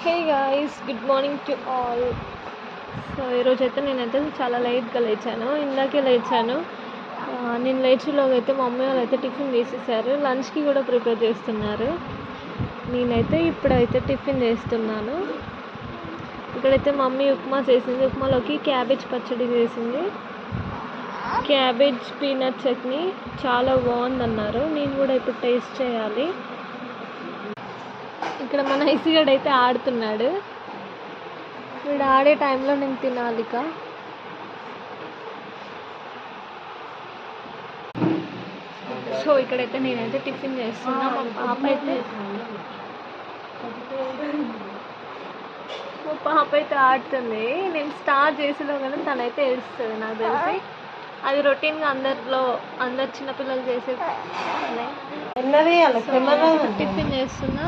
Hey guys, good morning to all. So ఈరోజైతే నేనైతే చాలా లేట్గా లేచాను. ఇందాకే లేచాను. నేను లేచేలోగా అయితే మమ్మీ వాళ్ళు అయితే టిఫిన్ వేసేసారు. లంచ్కి కూడా ప్రిపేర్ చేస్తున్నారు. నేనైతే ఇప్పుడైతే టిఫిన్ చేస్తున్నాను. ఇక్కడైతే మమ్మీ ఉప్మా చేసింది. ఉప్మాలోకి క్యాబేజ్ పచ్చడి చేసింది. క్యాబేజ్ పీనట్ చట్నీ చాలా బాగుందన్నారు. నేను కూడా ఇప్పుడు టేస్ట్ చేయాలి. ఇక్కడ మన ఐసిగడ్ అయితే ఆడుతున్నాడు. వీడు ఆడే టైంలో నేను తినాలి. ఇక సో ఇక్కడైతే నేనైతే టిఫిన్ చేస్తున్నా. మా పాప అయితే ఆడుతుంది. నేను స్టార్ట్ చేసేలో కానీ తనైతే ఏడుస్తుంది నాకు తెలిసి. అది రొటీన్గా అందరు చిన్నపిల్లలు చేసే టిఫిన్ చేస్తున్నా.